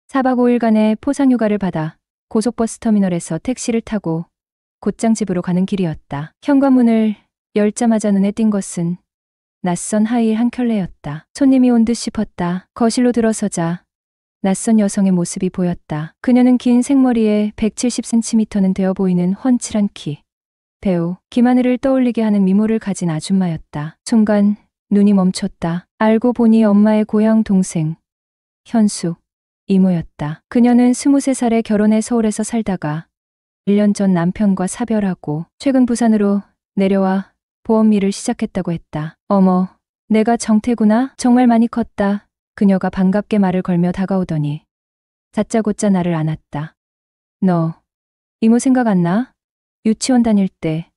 4박 5일간의 포상휴가를 받아 고속버스 터미널에서 택시를 타고 곧장 집으로 가는 길이었다. 현관문을 열자마자 눈에 띈 것은 낯선 하이힐 한 켤레였다. 손님이 온 듯 싶었다. 거실로 들어서자 낯선 여성의 모습이 보였다. 그녀는 긴 생머리에 170cm는 되어 보이는 훤칠한 키, 배우 김하늘을 떠올리게 하는 미모를 가진 아줌마였다. 순간 눈이 멈췄다. 알고 보니 엄마의 고향 동생 현숙 이모였다. 그녀는 23살에 결혼해 서울에서 살다가 1년 전 남편과 사별하고 최근 부산으로 내려와 보험 일을 시작했다고 했다. 어머, 내가 정태구나? 정말 많이 컸다. 그녀가 반갑게 말을 걸며 다가오더니 다짜고짜 나를 안았다. 너 이모 생각 안 나? 유치원 다닐 때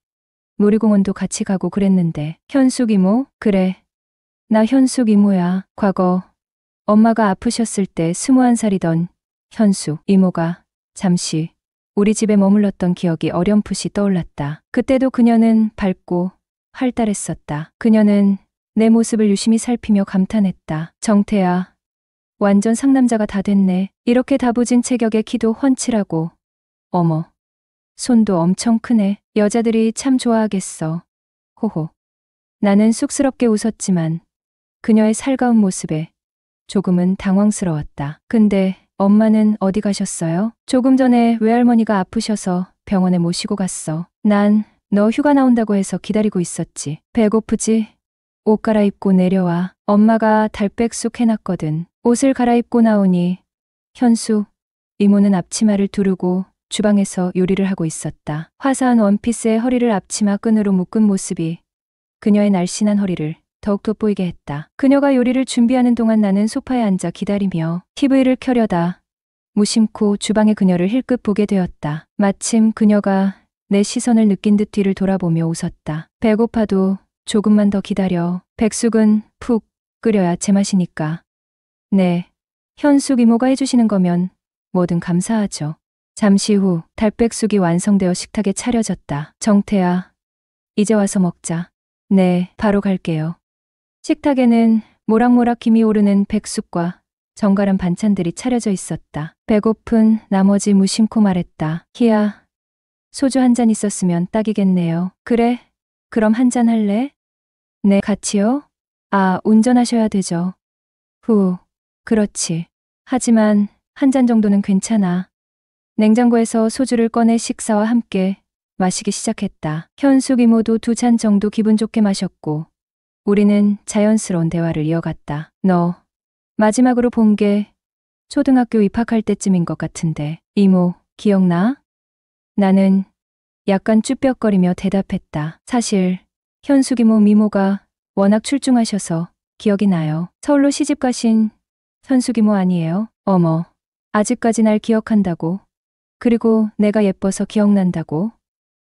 놀이공원도 같이 가고 그랬는데. 현숙 이모? 그래, 나 현숙 이모야. 과거 엄마가 아프셨을 때 21살이던 현숙 이모가 잠시 우리 집에 머물렀던 기억이 어렴풋이 떠올랐다. 그때도 그녀는 밝고 활달했었다. 그녀는 내 모습을 유심히 살피며 감탄했다. 정태야, 완전 상남자가 다 됐네. 이렇게 다부진 체격에 키도 훤칠하고, 어머, 손도 엄청 크네. 여자들이 참 좋아하겠어. 호호. 나는 쑥스럽게 웃었지만 그녀의 살가운 모습에 조금은 당황스러웠다. 근데 엄마는 어디 가셨어요? 조금 전에 외할머니가 아프셔서 병원에 모시고 갔어. 난 너 휴가 나온다고 해서 기다리고 있었지. 배고프지? 옷 갈아입고 내려와. 엄마가 달백숙 해놨거든. 옷을 갈아입고 나오니 현수 이모는 앞치마를 두르고 주방에서 요리를 하고 있었다. 화사한 원피스에 허리를 앞치마 끈으로 묶은 모습이 그녀의 날씬한 허리를 더욱 돋보이게 했다. 그녀가 요리를 준비하는 동안 나는 소파에 앉아 기다리며 TV를 켜려다 무심코 주방의 그녀를 힐끗 보게 되었다. 마침 그녀가 내 시선을 느낀 듯 뒤를 돌아보며 웃었다. 배고파도 조금만 더 기다려. 백숙은 푹 끓여야 제맛이니까. 네, 현숙 이모가 해주시는 거면 뭐든 감사하죠. 잠시 후 달백숙이 완성되어 식탁에 차려졌다. 정태야, 이제 와서 먹자. 네, 바로 갈게요. 식탁에는 모락모락 김이 오르는 백숙과 정갈한 반찬들이 차려져 있었다. 배고픈 나머지 무심코 말했다. 희야, 소주 한 잔 있었으면 딱이겠네요. 그래, 그럼 한 잔 할래? 네, 같이요? 아, 운전하셔야 되죠. 후, 그렇지. 하지만 한 잔 정도는 괜찮아. 냉장고에서 소주를 꺼내 식사와 함께 마시기 시작했다. 현숙 이모도 2잔 정도 기분 좋게 마셨고 우리는 자연스러운 대화를 이어갔다. 너 마지막으로 본 게 초등학교 입학할 때쯤인 것 같은데 이모 기억나? 나는 약간 쭈뼛거리며 대답했다. 사실 현숙 이모 미모가 워낙 출중하셔서 기억이 나요. 서울로 시집 가신 현숙 이모 아니에요? 어머, 아직까지 날 기억한다고? 그리고 내가 예뻐서 기억난다고?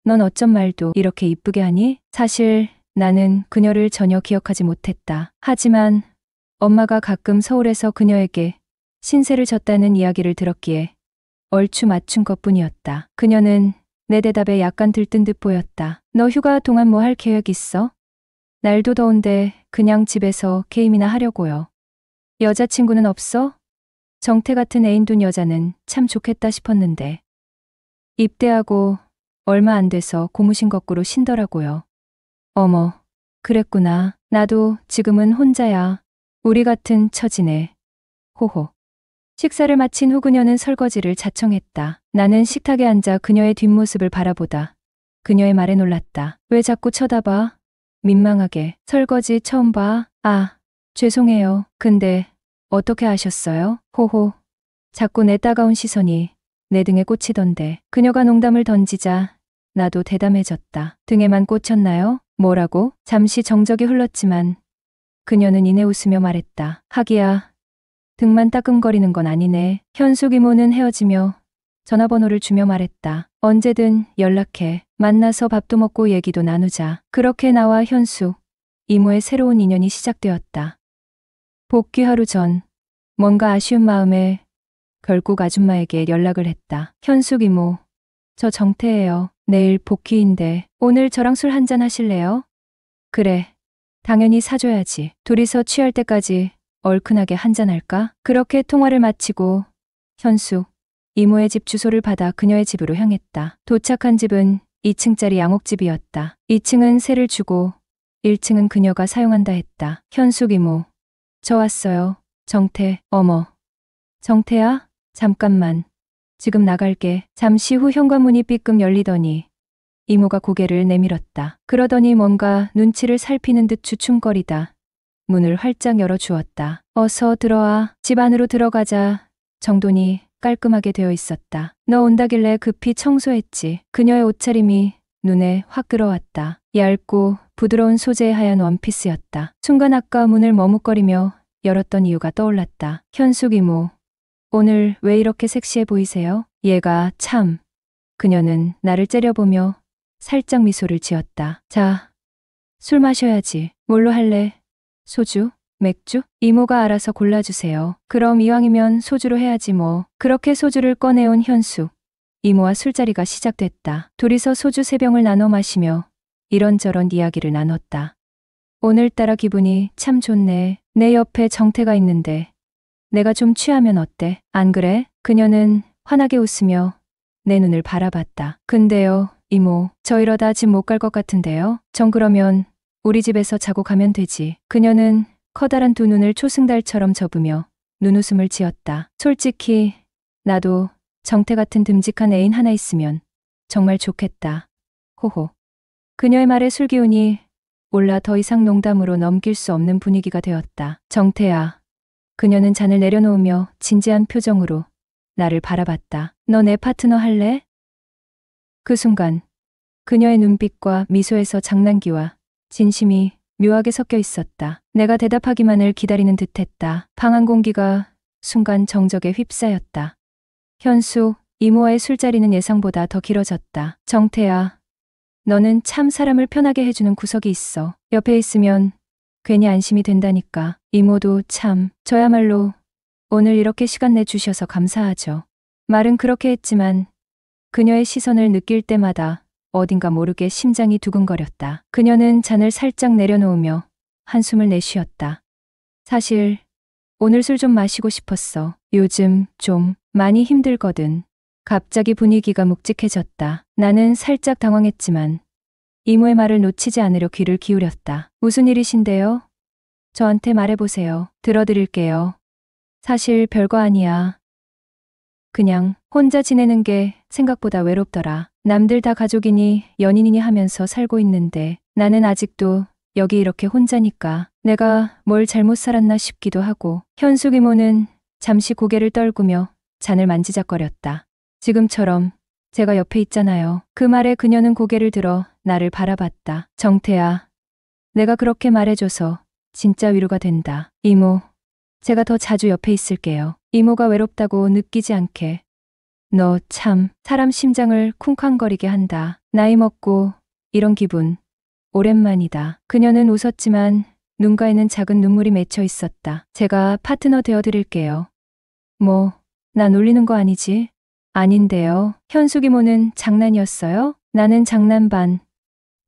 넌 어쩜 말도 이렇게 이쁘게 하니? 사실 나는 그녀를 전혀 기억하지 못했다. 하지만 엄마가 가끔 서울에서 그녀에게 신세를 졌다는 이야기를 들었기에 얼추 맞춘 것뿐이었다. 그녀는 내 대답에 약간 들뜬 듯 보였다. 너 휴가 동안 뭐 할 계획 있어? 날도 더운데 그냥 집에서 게임이나 하려고요. 여자친구는 없어? 정태 같은 애인 둔 여자는 참 좋겠다 싶었는데. 입대하고 얼마 안 돼서 고무신 거꾸로 신더라고요. 어머, 그랬구나. 나도 지금은 혼자야. 우리 같은 처지네. 호호. 식사를 마친 후 그녀는 설거지를 자청했다. 나는 식탁에 앉아 그녀의 뒷모습을 바라보다 그녀의 말에 놀랐다. 왜 자꾸 쳐다봐? 민망하게. 설거지 처음 봐? 아, 죄송해요. 근데 어떻게 아셨어요? 호호. 자꾸 내 따가운 시선이 내 등에 꽂히던데. 그녀가 농담을 던지자 나도 대담해졌다. 등에만 꽂혔나요? 뭐라고? 잠시 정적이 흘렀지만 그녀는 이내 웃으며 말했다. 하기야, 등만 따끔거리는 건 아니네. 현숙 이모는 헤어지며 전화번호를 주며 말했다. 언제든 연락해. 만나서 밥도 먹고 얘기도 나누자. 그렇게 나와 현숙 이모의 새로운 인연이 시작되었다. 복귀 하루 전 뭔가 아쉬운 마음에 결국 아줌마에게 연락을 했다. 현숙 이모, 저 정태예요. 내일 복귀인데 오늘 저랑 술 한잔 하실래요? 그래, 당연히 사줘야지. 둘이서 취할 때까지 얼큰하게 한잔할까? 그렇게 통화를 마치고 현숙, 이모의 집 주소를 받아 그녀의 집으로 향했다. 도착한 집은 2층짜리 양옥집이었다. 2층은 세를 주고 1층은 그녀가 사용한다 했다. 현숙 이모, 저 왔어요. 정태, 어머. 정태야? 잠깐만. 지금 나갈게. 잠시 후 현관문이 삐끔 열리더니 이모가 고개를 내밀었다. 그러더니 뭔가 눈치를 살피는 듯 주춤거리다 문을 활짝 열어주었다. 어서 들어와. 집 안으로 들어가자 정돈이 깔끔하게 되어 있었다. 너 온다길래 급히 청소했지. 그녀의 옷차림이 눈에 확 들어왔다. 얇고 부드러운 소재의 하얀 원피스였다. 순간 아까 문을 머뭇거리며 열었던 이유가 떠올랐다. 현숙 이모, 오늘 왜 이렇게 섹시해 보이세요? 얘가 참. 그녀는 나를 째려보며 살짝 미소를 지었다. 자, 술 마셔야지. 뭘로 할래? 소주? 맥주? 이모가 알아서 골라주세요. 그럼 이왕이면 소주로 해야지 뭐. 그렇게 소주를 꺼내온 현숙. 이모와 술자리가 시작됐다. 둘이서 소주 3병을 나눠 마시며 이런저런 이야기를 나눴다. 오늘따라 기분이 참 좋네. 내 옆에 정태가 있는데 내가 좀 취하면 어때? 안 그래? 그녀는 환하게 웃으며 내 눈을 바라봤다. 근데요, 이모, 저 이러다 집 못 갈 것 같은데요? 전 그러면 우리 집에서 자고 가면 되지. 그녀는 커다란 두 눈을 초승달처럼 접으며 눈웃음을 지었다. 솔직히 나도 정태 같은 듬직한 애인 하나 있으면 정말 좋겠다. 호호. 그녀의 말에 술기운이 올라 더 이상 농담으로 넘길 수 없는 분위기가 되었다. 정태야. 그녀는 잔을 내려놓으며 진지한 표정으로 나를 바라봤다. 너 내 파트너 할래? 그 순간 그녀의 눈빛과 미소에서 장난기와 진심이 묘하게 섞여 있었다. 내가 대답하기만을 기다리는 듯했다. 방 안 공기가 순간 정적에 휩싸였다. 현숙, 이모와의 술자리는 예상보다 더 길어졌다. 정태야, 너는 참 사람을 편하게 해주는 구석이 있어. 옆에 있으면 괜히 안심이 된다니까. 이모도 참, 저야말로 오늘 이렇게 시간 내주셔서 감사하죠. 말은 그렇게 했지만 그녀의 시선을 느낄 때마다 어딘가 모르게 심장이 두근거렸다. 그녀는 잔을 살짝 내려놓으며 한숨을 내쉬었다. 사실 오늘 술 좀 마시고 싶었어. 요즘 좀 많이 힘들거든. 갑자기 분위기가 묵직해졌다. 나는 살짝 당황했지만 이모의 말을 놓치지 않으려 귀를 기울였다. 무슨 일이신데요? 저한테 말해보세요. 들어드릴게요. 사실 별거 아니야. 그냥 혼자 지내는 게 생각보다 외롭더라. 남들 다 가족이니 연인이니 하면서 살고 있는데 나는 아직도 여기 이렇게 혼자니까 내가 뭘 잘못 살았나 싶기도 하고. 현숙 이모는 잠시 고개를 떨구며 잔을 만지작거렸다. 지금처럼 제가 옆에 있잖아요. 그 말에 그녀는 고개를 들어 나를 바라봤다. 정태야, 내가 그렇게 말해줘서 진짜 위로가 된다. 이모, 제가 더 자주 옆에 있을게요. 이모가 외롭다고 느끼지 않게. 너 참 사람 심장을 쿵쾅거리게 한다. 나이 먹고 이런 기분 오랜만이다. 그녀는 웃었지만 눈가에는 작은 눈물이 맺혀 있었다. 제가 파트너 되어드릴게요. 뭐, 나 놀리는 거 아니지? 아닌데요. 현숙 이모는 장난이었어요? 나는 장난 반,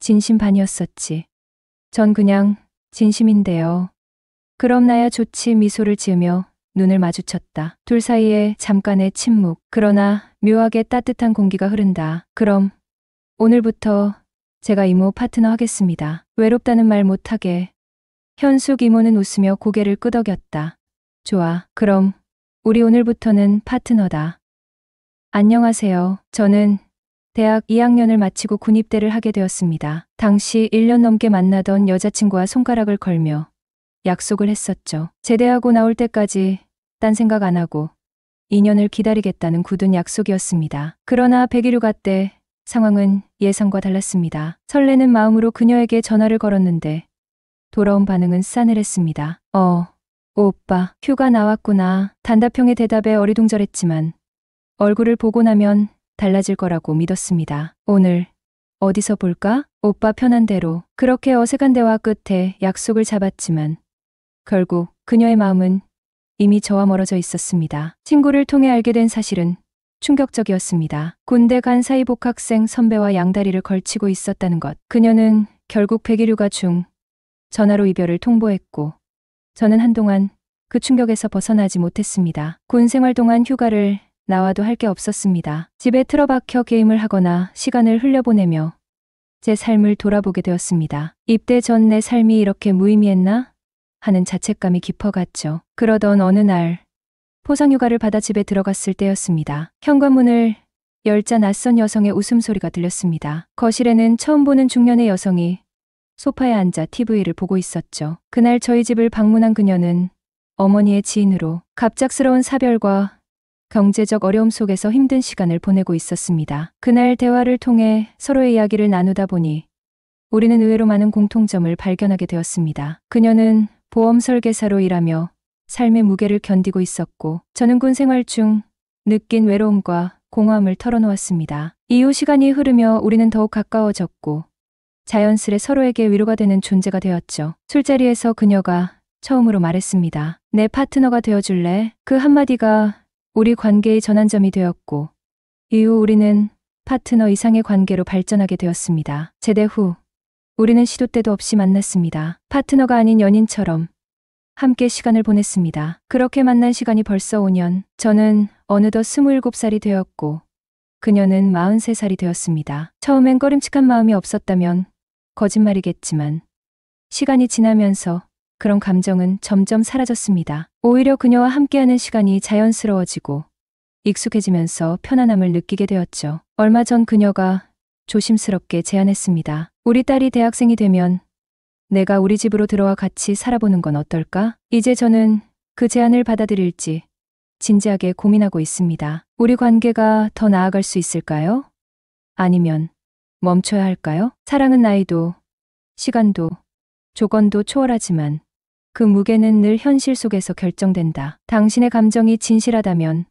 진심 반이었었지. 전 그냥 진심인데요. 그럼 나야 좋지. 미소를 지으며 눈을 마주쳤다. 둘 사이에 잠깐의 침묵. 그러나 묘하게 따뜻한 공기가 흐른다. 그럼 오늘부터 제가 이모 파트너 하겠습니다. 외롭다는 말 못하게. 현숙 이모는 웃으며 고개를 끄덕였다. 좋아. 그럼 우리 오늘부터는 파트너다. 안녕하세요. 저는 대학 2학년을 마치고 군입대를 하게 되었습니다. 당시 1년 넘게 만나던 여자친구와 손가락을 걸며 약속을 했었죠. 제대하고 나올 때까지 딴 생각 안 하고 2년을 기다리겠다는 굳은 약속이었습니다. 그러나 100일 휴가 때 상황은 예상과 달랐습니다. 설레는 마음으로 그녀에게 전화를 걸었는데 돌아온 반응은 싸늘했습니다. 오빠, 휴가 나왔구나. 단답형의 대답에 어리둥절했지만 얼굴을 보고 나면 달라질 거라고 믿었습니다. 오늘 어디서 볼까? 오빠 편한 대로. 그렇게 어색한 대화 끝에 약속을 잡았지만 결국 그녀의 마음은 이미 저와 멀어져 있었습니다. 친구를 통해 알게 된 사실은 충격적이었습니다. 군대 간 사이 복학생 선배와 양다리를 걸치고 있었다는 것. 그녀는 결국 100일 휴가 중 전화로 이별을 통보했고 저는 한동안 그 충격에서 벗어나지 못했습니다. 군 생활 동안 휴가를 나와도 할 게 없었습니다. 집에 틀어박혀 게임을 하거나 시간을 흘려보내며 제 삶을 돌아보게 되었습니다. 입대 전 내 삶이 이렇게 무의미했나? 하는 자책감이 깊어갔죠. 그러던 어느 날 포상휴가를 받아 집에 들어갔을 때였습니다. 현관문을 열자 낯선 여성의 웃음소리가 들렸습니다. 거실에는 처음 보는 중년의 여성이 소파에 앉아 TV를 보고 있었죠. 그날 저희 집을 방문한 그녀는 어머니의 지인으로 갑작스러운 사별과 경제적 어려움 속에서 힘든 시간을 보내고 있었습니다. 그날 대화를 통해 서로의 이야기를 나누다 보니 우리는 의외로 많은 공통점을 발견하게 되었습니다. 그녀는 보험 설계사로 일하며 삶의 무게를 견디고 있었고, 저는 군 생활 중 느낀 외로움과 공허함을 털어놓았습니다. 이후 시간이 흐르며 우리는 더욱 가까워졌고 자연스레 서로에게 위로가 되는 존재가 되었죠. 술자리에서 그녀가 처음으로 말했습니다. 내 파트너가 되어줄래? 그 한마디가 우리 관계의 전환점이 되었고, 이후 우리는 파트너 이상의 관계로 발전하게 되었습니다. 제대 후 우리는 시도 때도 없이 만났습니다. 파트너가 아닌 연인처럼 함께 시간을 보냈습니다. 그렇게 만난 시간이 벌써 5년. 저는 어느덧 27살이 되었고 그녀는 43살이 되었습니다. 처음엔 꺼림칙한 마음이 없었다면 거짓말이겠지만 시간이 지나면서 그런 감정은 점점 사라졌습니다. 오히려 그녀와 함께하는 시간이 자연스러워지고 익숙해지면서 편안함을 느끼게 되었죠. 얼마 전 그녀가 조심스럽게 제안했습니다. 우리 딸이 대학생이 되면 내가 우리 집으로 들어와 같이 살아보는 건 어떨까? 이제 저는 그 제안을 받아들일지 진지하게 고민하고 있습니다. 우리 관계가 더 나아갈 수 있을까요? 아니면 멈춰야 할까요? 사랑은 나이도, 시간도, 조건도 초월하지만 그 무게는 늘 현실 속에서 결정된다. 당신의 감정이 진실하다면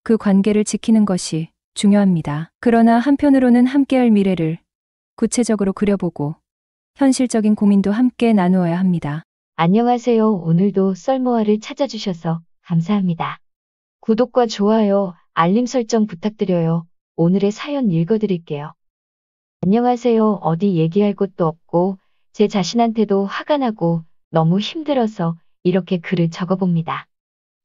그 관계를 지키는 것이 중요합니다. 그러나 한편으로는 함께할 미래를 구체적으로 그려보고 현실적인 고민도 함께 나누어야 합니다. 안녕하세요. 오늘도 썰모아를 찾아주셔서 감사합니다. 구독과 좋아요, 알림 설정 부탁드려요. 오늘의 사연 읽어드릴게요. 안녕하세요. 어디 얘기할 곳도 없고 제 자신한테도 화가 나고 너무 힘들어서 이렇게 글을 적어봅니다.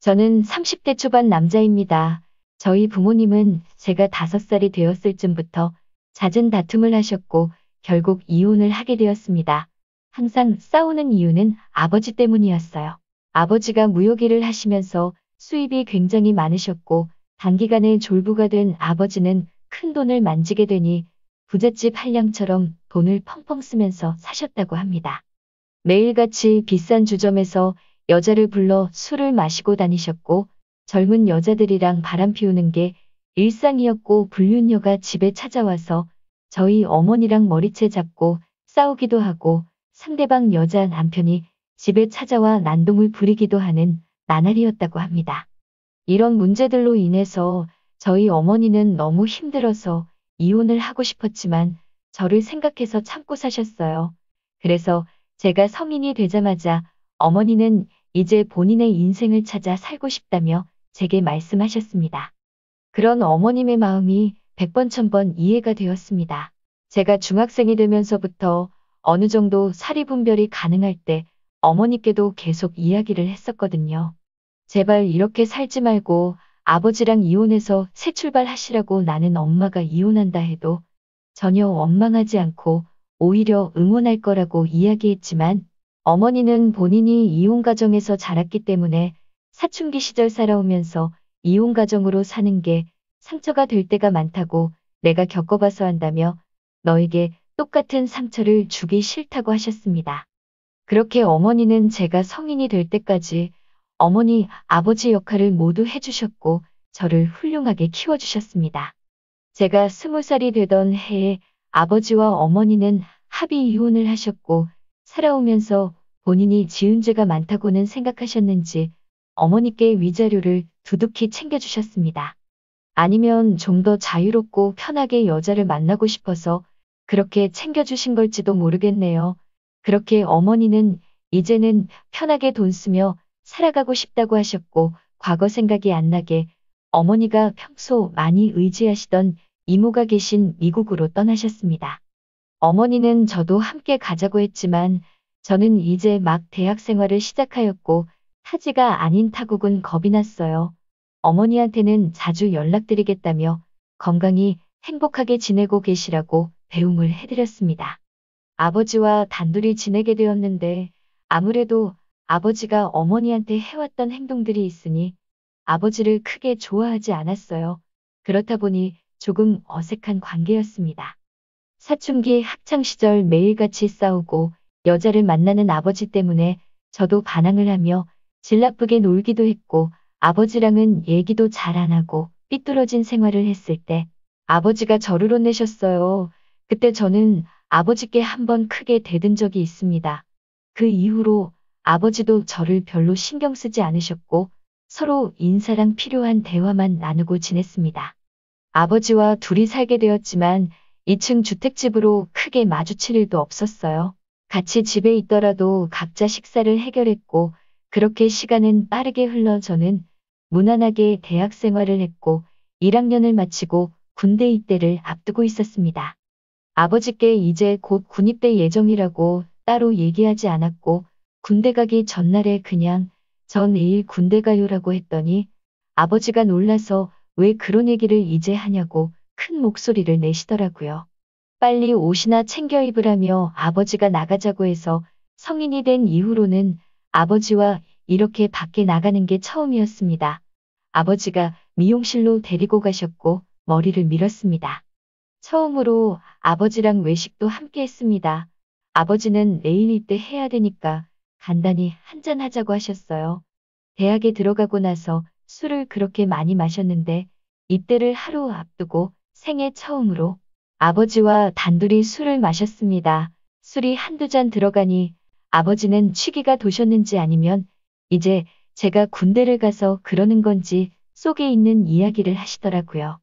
저는 30대 초반 남자입니다. 저희 부모님은 제가 5살이 되었을 쯤부터 잦은 다툼을 하셨고 결국 이혼을 하게 되었습니다. 항상 싸우는 이유는 아버지 때문이었어요. 아버지가 무역일을 하시면서 수입이 굉장히 많으셨고 단기간에 졸부가 된 아버지는 큰 돈을 만지게 되니 부잣집 한량처럼 돈을 펑펑 쓰면서 사셨다고 합니다. 매일같이 비싼 주점에서 여자를 불러 술을 마시고 다니셨고 젊은 여자들이랑 바람 피우는 게 일상이었고 불륜녀가 집에 찾아와서 저희 어머니랑 머리채 잡고 싸우기도 하고 상대방 여자 남편이 집에 찾아와 난동을 부리기도 하는 나날이었다고 합니다. 이런 문제들로 인해서 저희 어머니는 너무 힘들어서 이혼을 하고 싶었지만 저를 생각해서 참고 사셨어요. 그래서 제가 성인이 되자마자 어머니는 이제 본인의 인생을 찾아 살고 싶다며 제게 말씀하셨습니다. 그런 어머님의 마음이 100번 1000번 이해가 되었습니다. 제가 중학생이 되면서부터 어느 정도 사리분별이 가능할 때 어머니께도 계속 이야기를 했었거든요. 제발 이렇게 살지 말고 아버지랑 이혼해서 새 출발하시라고. 나는 엄마가 이혼한다 해도 전혀 원망하지 않고 오히려 응원할 거라고 이야기했지만 어머니는 본인이 이혼 가정에서 자랐기 때문에 사춘기 시절 살아오면서 이혼 가정으로 사는 게 상처가 될 때가 많다고 내가 겪어봐서 한다며 너에게 똑같은 상처를 주기 싫다고 하셨습니다. 그렇게 어머니는 제가 성인이 될 때까지 어머니, 아버지 역할을 모두 해주셨고 저를 훌륭하게 키워주셨습니다. 제가 20살이 되던 해에 아버지와 어머니는 합의 이혼을 하셨고 살아오면서 본인이 지은 죄가 많다고는 생각하셨는지 어머니께 위자료를 두둑히 챙겨주셨습니다. 아니면 좀 더 자유롭고 편하게 여자를 만나고 싶어서 그렇게 챙겨주신 걸지도 모르겠네요. 그렇게 어머니는 이제는 편하게 돈 쓰며 살아가고 싶다고 하셨고 과거 생각이 안 나게 어머니가 평소 많이 의지하시던 이모가 계신 미국으로 떠나셨습니다. 어머니는 저도 함께 가자고 했지만 저는 이제 막 대학 생활을 시작하였고 타지가 아닌 타국은 겁이 났어요. 어머니한테는 자주 연락드리겠다며 건강히 행복하게 지내고 계시라고 배웅을 해드렸습니다. 아버지와 단둘이 지내게 되었는데 아무래도 아버지가 어머니한테 해왔던 행동들이 있으니 아버지를 크게 좋아하지 않았어요. 그렇다 보니 조금 어색한 관계였습니다. 사춘기 학창시절 매일같이 싸우고 여자를 만나는 아버지 때문에 저도 반항을 하며 질 나쁘게 놀기도 했고 아버지랑은 얘기도 잘 안 하고 삐뚤어진 생활을 했을 때 아버지가 저를 혼내셨어요. 그때 저는 아버지께 한번 크게 대든 적이 있습니다. 그 이후로 아버지도 저를 별로 신경 쓰지 않으셨고 서로 인사랑 필요한 대화만 나누고 지냈습니다. 아버지와 둘이 살게 되었지만 2층 주택집으로 크게 마주칠 일도 없었어요. 같이 집에 있더라도 각자 식사를 해결했고 그렇게 시간은 빠르게 흘러 저는 무난하게 대학 생활을 했고 1학년을 마치고 군대 입대를 앞두고 있었습니다. 아버지께 이제 곧 군입대 예정이라고 따로 얘기하지 않았고 군대 가기 전날에 그냥 저 내일 군대 가요라고 했더니 아버지가 놀라서 왜 그런 얘기를 이제 하냐고 큰 목소리를 내시더라고요. 빨리 옷이나 챙겨 입으라며 아버지가 나가자고 해서 성인이 된 이후로는 아버지와 이렇게 밖에 나가는 게 처음이었습니다. 아버지가 미용실로 데리고 가셨고 머리를 밀었습니다. 처음으로 아버지랑 외식도 함께 했습니다. 아버지는 내일 입대 해야 되니까 간단히 한잔 하자고 하셨어요. 대학에 들어가고 나서 술을 그렇게 많이 마셨는데 입대를 하루 앞두고 생애 처음으로 아버지와 단둘이 술을 마셨습니다. 술이 한두 잔 들어가니 아버지는 취기가 도셨는지 아니면 이제 제가 군대를 가서 그러는 건지 속에 있는 이야기를 하시더라고요.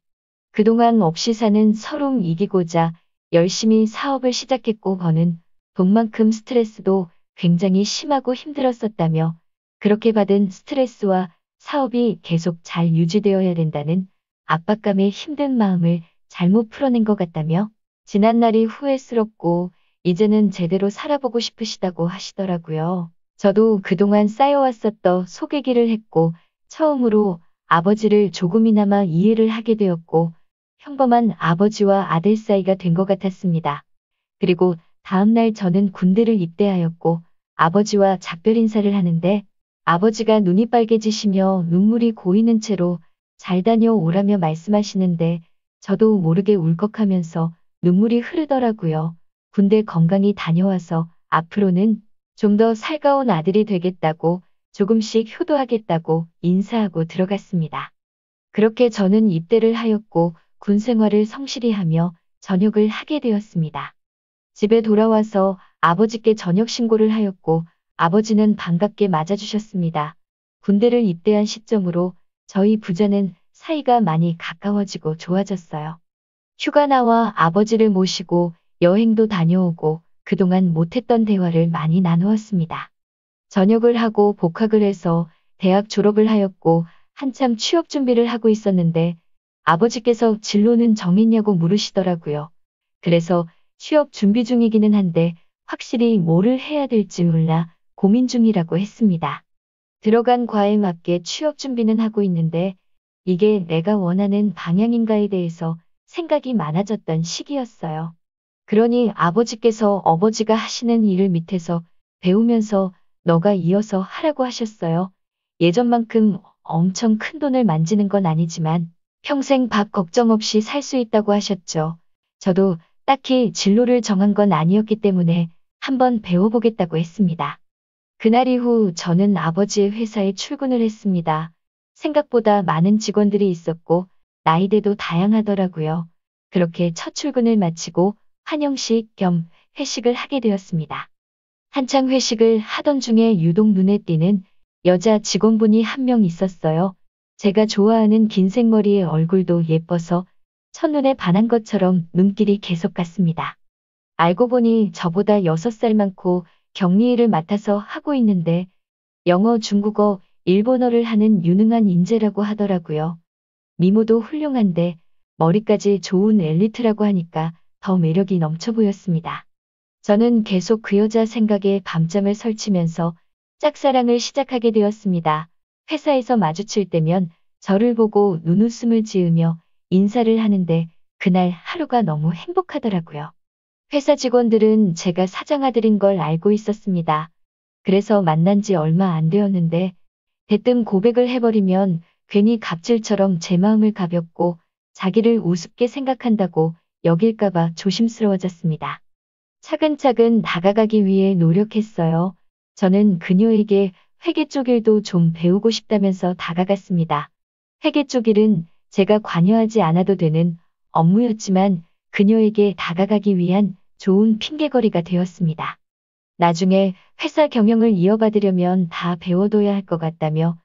그동안 없이 사는 서름 이기고자 열심히 사업을 시작했고 버는 돈만큼 스트레스도 굉장히 심하고 힘들었었다며 그렇게 받은 스트레스와 사업이 계속 잘 유지되어야 된다는 압박감에 힘든 마음을 잘못 풀어낸 것 같다며 지난 날이 후회스럽고 이제는 제대로 살아보고 싶으시다고 하시더라고요. 저도 그동안 쌓여왔었던 속얘기를 했고 처음으로 아버지를 조금이나마 이해를 하게 되었고 평범한 아버지와 아들 사이가 된 것 같았습니다. 그리고 다음날 저는 군대를 입대하였고 아버지와 작별 인사를 하는데 아버지가 눈이 빨개지시며 눈물이 고이는 채로 잘 다녀오라며 말씀하시는데 저도 모르게 울컥하면서 눈물이 흐르더라고요. 군대 건강히 다녀와서 앞으로는 좀 더 살가운 아들이 되겠다고 조금씩 효도하겠다고 인사하고 들어갔습니다. 그렇게 저는 입대를 하였고 군 생활을 성실히 하며 전역을 하게 되었습니다. 집에 돌아와서 아버지께 전역 신고를 하였고 아버지는 반갑게 맞아주셨습니다. 군대를 입대한 시점으로 저희 부자는 사이가 많이 가까워지고 좋아졌어요. 휴가 나와 아버지를 모시고 여행도 다녀오고 그동안 못했던 대화를 많이 나누었습니다. 전역을 하고 복학을 해서 대학 졸업을 하였고 한참 취업 준비를 하고 있었는데 아버지께서 진로는 정했냐고 물으시더라고요. 그래서 취업 준비 중이기는 한데 확실히 뭐를 해야 될지 몰라 고민 중이라고 했습니다. 들어간 과에 맞게 취업 준비는 하고 있는데 이게 내가 원하는 방향인가에 대해서 생각이 많아졌던 시기였어요. 그러니 아버지께서 어버지가 하시는 일을 밑에서 배우면서 너가 이어서 하라고 하셨어요. 예전만큼 엄청 큰 돈을 만지는 건 아니지만 평생 밥 걱정 없이 살 수 있다고 하셨죠. 저도 딱히 진로를 정한 건 아니었기 때문에 한번 배워보겠다고 했습니다. 그날 이후 저는 아버지의 회사에 출근을 했습니다. 생각보다 많은 직원들이 있었고 나이대도 다양하더라고요. 그렇게 첫 출근을 마치고 환영식 겸 회식을 하게 되었습니다. 한창 회식을 하던 중에 유독 눈에 띄는 여자 직원분이 한 명 있었어요. 제가 좋아하는 긴 생머리에 얼굴도 예뻐서 첫눈에 반한 것처럼 눈길이 계속 갔습니다. 알고 보니 저보다 6살 많고 격리 일을 맡아서 하고 있는데 영어, 중국어, 일본어를 하는 유능한 인재라고 하더라고요. 미모도 훌륭한데 머리까지 좋은 엘리트라고 하니까 더 매력이 넘쳐 보였습니다. 저는 계속 그 여자 생각에 밤잠을 설치면서 짝사랑을 시작하게 되었습니다. 회사에서 마주칠 때면 저를 보고 눈웃음을 지으며 인사를 하는데 그날 하루가 너무 행복하더라고요. 회사 직원들은 제가 사장 아들인 걸 알고 있었습니다. 그래서 만난 지 얼마 안 되었는데 대뜸 고백을 해버리면 괜히 갑질처럼 제 마음을 가볍고 자기를 우습게 생각한다고 여길까봐 조심스러워졌습니다. 차근차근 다가가기 위해 노력했어요. 저는 그녀에게 회계 쪽 일도 좀 배우고 싶다면서 다가갔습니다. 회계 쪽 일은 제가 관여하지 않아도 되는 업무였지만 그녀에게 다가가기 위한 좋은 핑계거리가 되었습니다. 나중에 회사 경영을 이어받으려면 다 배워둬야 할 것 같다며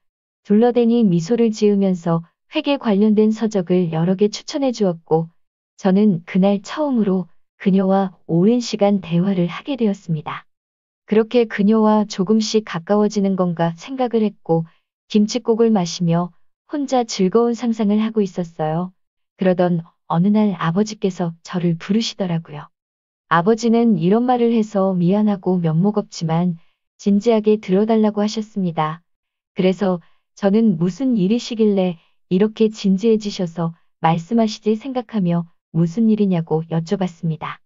둘러대니 미소를 지으면서 회계 관련된 서적을 여러 개 추천해 주었고 저는 그날 처음으로 그녀와 오랜 시간 대화를 하게 되었습니다. 그렇게 그녀와 조금씩 가까워지는 건가 생각을 했고 김칫국을 마시며 혼자 즐거운 상상을 하고 있었어요. 그러던 어느 날 아버지께서 저를 부르시더라고요. 아버지는 이런 말을 해서 미안하고 면목 없지만 진지하게 들어달라고 하셨습니다. 그래서 저는 무슨 일이시길래 이렇게 진지해지셔서 말씀하시지 생각하며 무슨 일이냐고 여쭤봤습니다.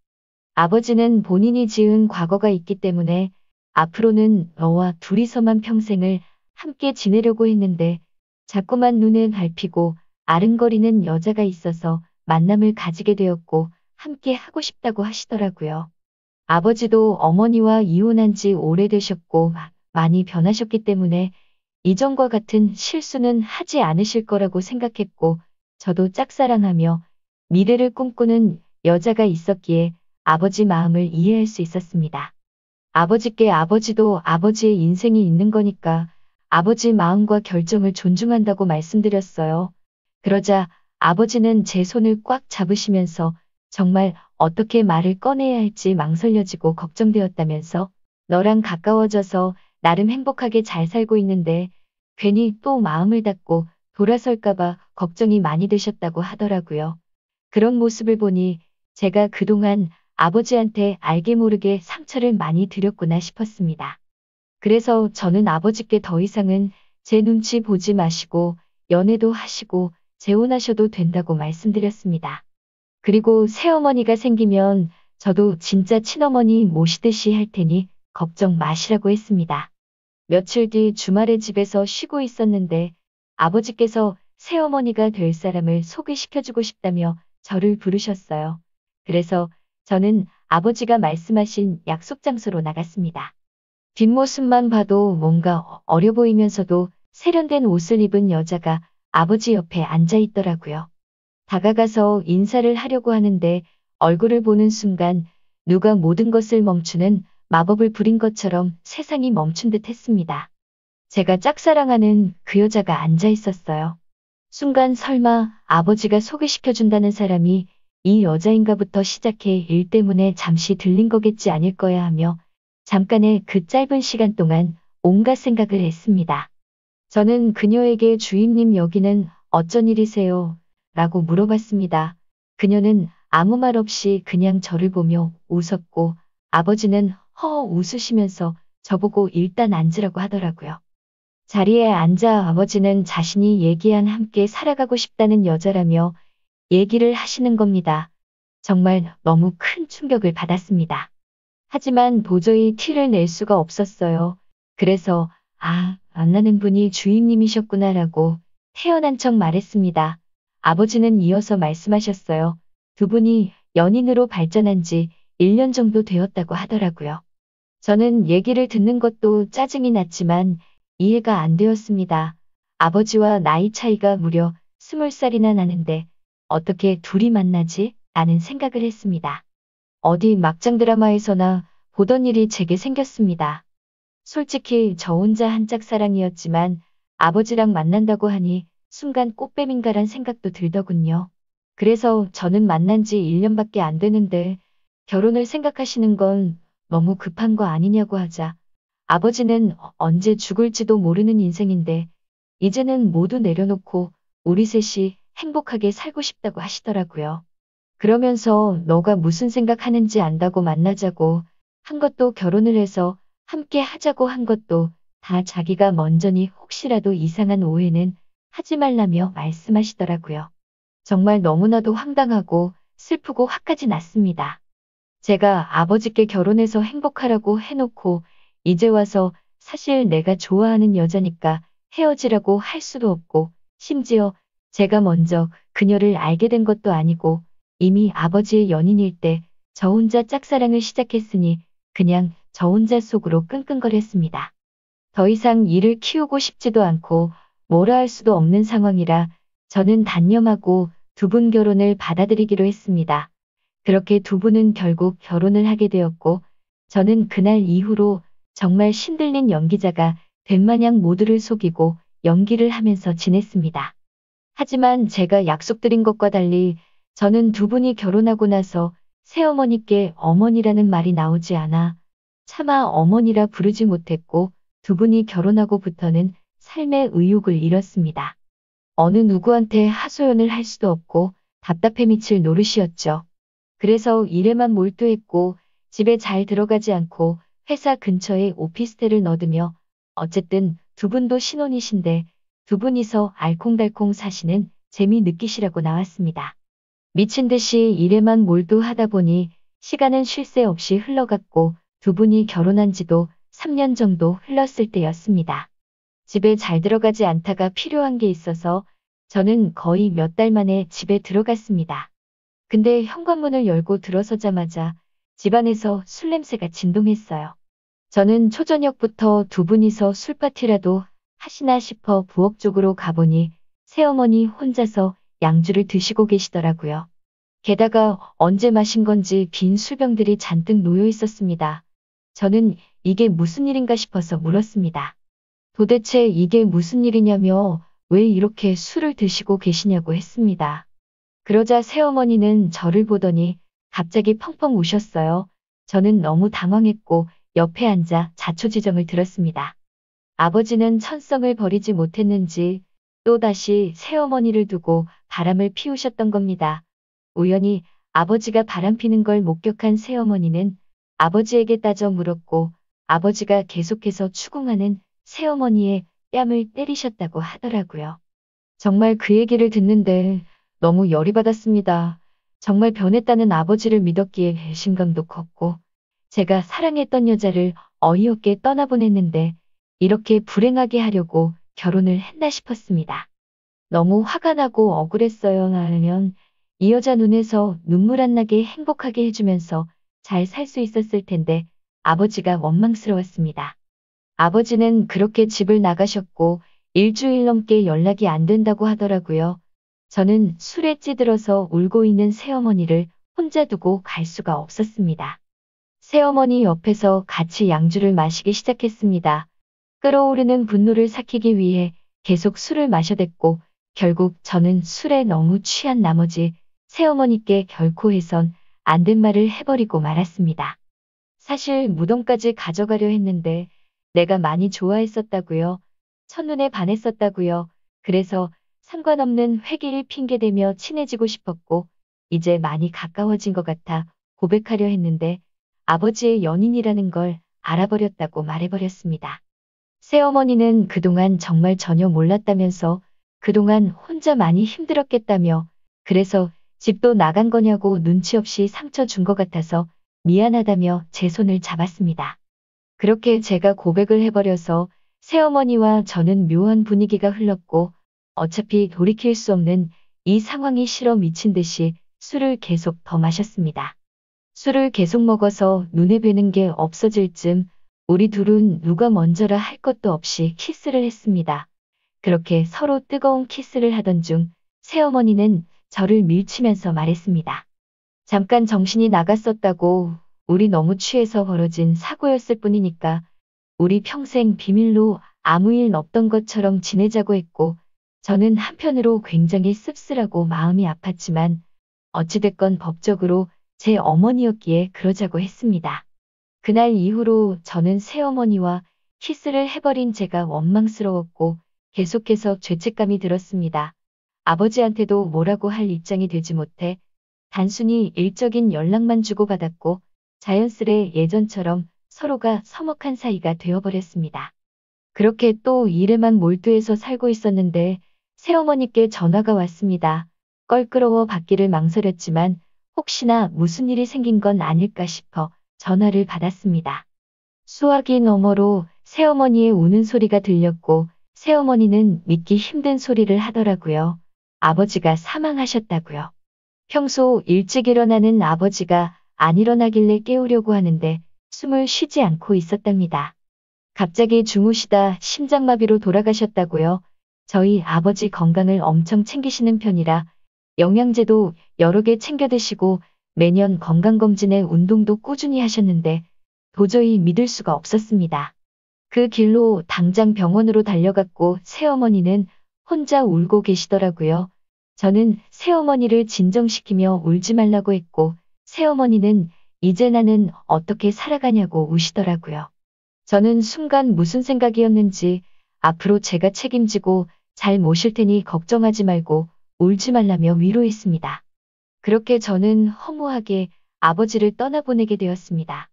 아버지는 본인이 지은 과거가 있기 때문에 앞으로는 너와 둘이서만 평생을 함께 지내려고 했는데 자꾸만 눈에 밟히고 아른거리는 여자가 있어서 만남을 가지게 되었고 함께 하고 싶다고 하시더라고요. 아버지도 어머니와 이혼한 지 오래되셨고 많이 변하셨기 때문에 이전과 같은 실수는 하지 않으실 거라고 생각했고 저도 짝사랑하며 미래를 꿈꾸는 여자가 있었기에 아버지 마음을 이해할 수 있었습니다. 아버지께 아버지도 아버지의 인생이 있는 거니까 아버지 마음과 결정을 존중한다고 말씀드렸어요. 그러자 아버지는 제 손을 꽉 잡으시면서 정말 어떻게 말을 꺼내야 할지 망설여지고 걱정되었다면서 너랑 가까워져서 나름 행복하게 잘 살고 있는데 괜히 또 마음을 닫고 돌아설까봐 걱정이 많이 되셨다고 하더라고요. 그런 모습을 보니 제가 그동안 아버지한테 알게 모르게 상처를 많이 드렸구나 싶었습니다. 그래서 저는 아버지께 더 이상은 제 눈치 보지 마시고 연애도 하시고 재혼하셔도 된다고 말씀드렸습니다. 그리고 새어머니가 생기면 저도 진짜 친어머니 모시듯이 할 테니 걱정 마시라고 했습니다. 며칠 뒤 주말에 집에서 쉬고 있었는데 아버지께서 새어머니가 될 사람을 소개시켜주고 싶다며 저를 부르셨어요. 그래서 저는 아버지가 말씀하신 약속 장소로 나갔습니다. 뒷모습만 봐도 뭔가 어려 보이면서도 세련된 옷을 입은 여자가 아버지 옆에 앉아 있더라고요. 다가가서 인사를 하려고 하는데 얼굴을 보는 순간 누가 모든 것을 멈추는 마법을 부린 것처럼 세상이 멈춘 듯 했습니다. 제가 짝사랑하는 그 여자가 앉아 있었어요. 순간 설마 아버지가 소개시켜준다는 사람이 이 여자인가부터 시작해 일 때문에 잠시 들린 거겠지 아닐 거야 하며 잠깐의 그 짧은 시간 동안 온갖 생각을 했습니다. 저는 그녀에게 주임님 여기는 어쩐 일이세요? 라고 물어봤습니다. 그녀는 아무 말 없이 그냥 저를 보며 웃었고 아버지는 허허 웃으시면서 저보고 일단 앉으라고 하더라고요. 자리에 앉아 아버지는 자신이 얘기한 함께 살아가고 싶다는 여자라며 얘기를 하시는 겁니다. 정말 너무 큰 충격을 받았습니다. 하지만 도저히 티를 낼 수가 없었어요. 그래서 만나는 분이 주임님이셨구나라고 태연한 척 말했습니다. 아버지는 이어서 말씀하셨어요. 두 분이 연인으로 발전한 지 1년 정도 되었다고 하더라고요. 저는 얘기를 듣는 것도 짜증이 났지만 이해가 안 되었습니다. 아버지와 나이 차이가 무려 20살이나 나는데 어떻게 둘이 만나지? 라는 생각을 했습니다. 어디 막장 드라마에서나 보던 일이 제게 생겼습니다. 솔직히 저 혼자 한 짝사랑이었지만 아버지랑 만난다고 하니 순간 꽃뱀인가란 생각도 들더군요. 그래서 저는 만난 지 1년밖에 안 되는데 결혼을 생각하시는 건 너무 급한 거 아니냐고 하자 아버지는 언제 죽을지도 모르는 인생인데 이제는 모두 내려놓고 우리 셋이 행복하게 살고 싶다고 하시더라고요. 그러면서 너가 무슨 생각하는지 안다고 만나자고 한 것도 결혼을 해서 함께 하자고 한 것도 다 자기가 먼저니 혹시라도 이상한 오해는 하지 말라며 말씀하시더라고요. 정말 너무나도 황당하고 슬프고 화까지 났습니다. 제가 아버지께 결혼해서 행복하라고 해놓고 이제 와서 사실 내가 좋아하는 여자니까 헤어지라고 할 수도 없고 심지어 제가 먼저 그녀를 알게 된 것도 아니고 이미 아버지의 연인일 때 저 혼자 짝사랑을 시작했으니 그냥 저 혼자 속으로 끙끙거렸습니다. 더 이상 일을 키우고 싶지도 않고 뭐라 할 수도 없는 상황이라 저는 단념하고 두 분 결혼을 받아들이기로 했습니다. 그렇게 두 분은 결국 결혼을 하게 되었고 저는 그날 이후로 정말 신들린 연기자가 된 마냥 모두를 속이고 연기를 하면서 지냈습니다. 하지만 제가 약속드린 것과 달리 저는 두 분이 결혼하고 나서 새어머니께 어머니라는 말이 나오지 않아 차마 어머니라 부르지 못했고 두 분이 결혼하고부터는 삶의 의욕을 잃었습니다. 어느 누구한테 하소연을 할 수도 없고 답답해 미칠 노릇이었죠. 그래서 일에만 몰두했고 집에 잘 들어가지 않고 회사 근처에 오피스텔을 넣으며 어쨌든 두 분도 신혼이신데 두 분이서 알콩달콩 사시는 재미 느끼시라고 나왔습니다. 미친 듯이 일에만 몰두하다 보니 시간은 쉴 새 없이 흘러갔고 두 분이 결혼한 지도 3년 정도 흘렀을 때였습니다. 집에 잘 들어가지 않다가 필요한 게 있어서 저는 거의 몇 달 만에 집에 들어갔습니다. 근데 현관문을 열고 들어서자마자 집안에서 술 냄새가 진동했어요. 저는 초저녁부터 두 분이서 술파티라도 하시나 싶어 부엌 쪽으로 가보니 새어머니 혼자서 양주를 드시고 계시더라고요. 게다가 언제 마신 건지 빈 술병들이 잔뜩 놓여 있었습니다. 저는 이게 무슨 일인가 싶어서 물었습니다. 도대체 이게 무슨 일이냐며 왜 이렇게 술을 드시고 계시냐고 했습니다. 그러자 새어머니는 저를 보더니 갑자기 펑펑 우셨어요. 저는 너무 당황했고 옆에 앉아 자초지정을 들었습니다. 아버지는 천성을 버리지 못했는지 또다시 새어머니를 두고 바람을 피우셨던 겁니다. 우연히 아버지가 바람 피는 걸 목격한 새어머니는 아버지에게 따져 물었고 아버지가 계속해서 추궁하는 새어머니의 뺨을 때리셨다고 하더라고요. 정말 그 얘기를 듣는데 너무 열이 받았습니다. 정말 변했다는 아버지를 믿었기에 배신감도 컸고 제가 사랑했던 여자를 어이없게 떠나보냈는데 이렇게 불행하게 하려고 결혼을 했나 싶었습니다. 너무 화가 나고 억울했어요. 나면 이 여자 눈에서 눈물 안 나게 행복하게 해주면서 잘 살 수 있었을 텐데 아버지가 원망스러웠습니다. 아버지는 그렇게 집을 나가셨고 일주일 넘게 연락이 안 된다고 하더라고요. 저는 술에 찌들어서 울고 있는 새어머니를 혼자 두고 갈 수가 없었습니다. 새어머니 옆에서 같이 양주를 마시기 시작했습니다. 끓어오르는 분노를 삭히기 위해 계속 술을 마셔댔고 결국 저는 술에 너무 취한 나머지 새어머니께 결코 해선 안 된 말을 해버리고 말았습니다. 사실 무덤까지 가져가려 했는데 내가 많이 좋아했었다고요. 첫눈에 반했었다고요. 그래서 상관없는 회기를 핑계대며 친해지고 싶었고 이제 많이 가까워진 것 같아 고백하려 했는데 아버지의 연인이라는 걸 알아버렸다고 말해버렸습니다. 새어머니는 그동안 정말 전혀 몰랐다면서 그동안 혼자 많이 힘들었겠다며 그래서 집도 나간 거냐고 눈치 없이 상처 준 것 같아서 미안하다며 제 손을 잡았습니다. 그렇게 제가 고백을 해버려서 새어머니와 저는 묘한 분위기가 흘렀고 어차피 돌이킬 수 없는 이 상황이 싫어 미친 듯이 술을 계속 더 마셨습니다. 술을 계속 먹어서 눈에 뵈는 게 없어질 쯤 우리 둘은 누가 먼저라 할 것도 없이 키스를 했습니다. 그렇게 서로 뜨거운 키스를 하던 중 새어머니는 저를 밀치면서 말했습니다. 잠깐 정신이 나갔었다고 우리 너무 취해서 벌어진 사고였을 뿐이니까 우리 평생 비밀로 아무 일 없던 것처럼 지내자고 했고 저는 한편으로 굉장히 씁쓸하고 마음이 아팠지만 어찌됐건 법적으로 제 어머니였기에 그러자고 했습니다. 그날 이후로 저는 새어머니와 키스를 해버린 제가 원망스러웠고 계속해서 죄책감이 들었습니다. 아버지한테도 뭐라고 할 입장이 되지 못해 단순히 일적인 연락만 주고받았고 자연스레 예전처럼 서로가 서먹한 사이가 되어버렸습니다. 그렇게 또 일에만 몰두해서 살고 있었는데 새어머니께 전화가 왔습니다. 껄끄러워 받기를 망설였지만 혹시나 무슨 일이 생긴 건 아닐까 싶어 전화를 받았습니다. 수화기 너머로 새어머니의 우는 소리가 들렸고 새어머니는 믿기 힘든 소리를 하더라고요. 아버지가 사망하셨다고요. 평소 일찍 일어나는 아버지가 안 일어나길래 깨우려고 하는데 숨을 쉬지 않고 있었답니다. 갑자기 주무시다 심장마비로 돌아가셨다고요. 저희 아버지 건강을 엄청 챙기시는 편이라 영양제도 여러 개 챙겨 드시고 매년 건강검진에 운동도 꾸준히 하셨는데 도저히 믿을 수가 없었습니다. 그 길로 당장 병원으로 달려갔고 새어머니는 혼자 울고 계시더라고요. 저는 새어머니를 진정시키며 울지 말라고 했고 새어머니는 이제 나는 어떻게 살아가냐고 우시더라고요. 저는 순간 무슨 생각이었는지 앞으로 제가 책임지고 잘 모실 테니 걱정하지 말고 울지 말라며 위로했습니다. 그렇게 저는 허무하게 아버지를 떠나보내게 되었습니다.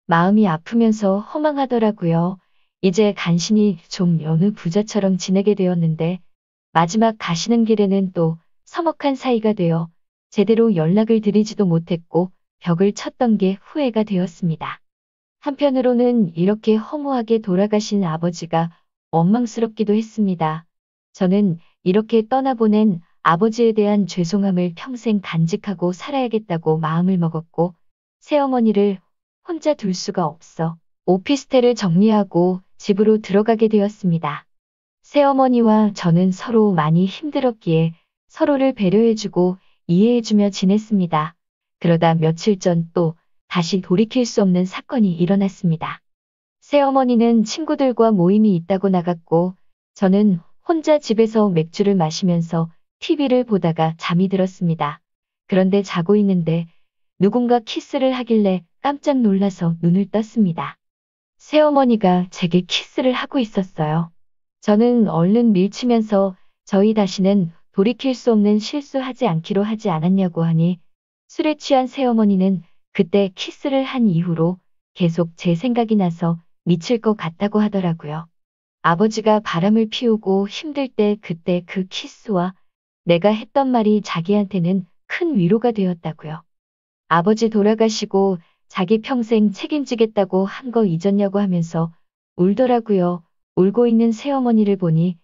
마음이 아프면서 허망하더라고요. 이제 간신히 좀 여느 부자처럼 지내게 되었는데 마지막 가시는 길에는 또 서먹한 사이가 되어 제대로 연락을 드리지도 못했고 벽을 쳤던 게 후회가 되었습니다. 한편으로는 이렇게 허무하게 돌아가신 아버지가 원망스럽기도 했습니다. 저는 이렇게 떠나보낸 아버지에 대한 죄송함을 평생 간직하고 살아야겠다고 마음을 먹었고 새어머니를 혼자 둘 수가 없어 오피스텔을 정리하고 집으로 들어가게 되었습니다. 새어머니와 저는 서로 많이 힘들었기에 서로를 배려해주고 이해해주며 지냈습니다. 그러다 며칠 전 또 다시 돌이킬 수 없는 사건이 일어났습니다. 새어머니는 친구들과 모임이 있다고 나갔고 저는 혼자 집에서 맥주를 마시면서 TV를 보다가 잠이 들었습니다. 그런데 자고 있는데 누군가 키스를 하길래 깜짝 놀라서 눈을 떴습니다. 새어머니가 제게 키스를 하고 있었어요. 저는 얼른 밀치면서 저희 다시는 돌이킬 수 없는 실수하지 않기로 하지 않았냐고 하니 술에 취한 새어머니는 그때 키스를 한 이후로 계속 제 생각이 나서 미칠 것 같다고 하더라고요. 아버지가 바람을 피우고 힘들 때 그때 그 키스와 내가 했던 말이 자기한테는 큰 위로가 되었다고요. 아버지 돌아가시고 자기 평생 책임지겠다고 한 거 잊었냐고 하면서 울더라고요. 울고 있는 새어머니를 보니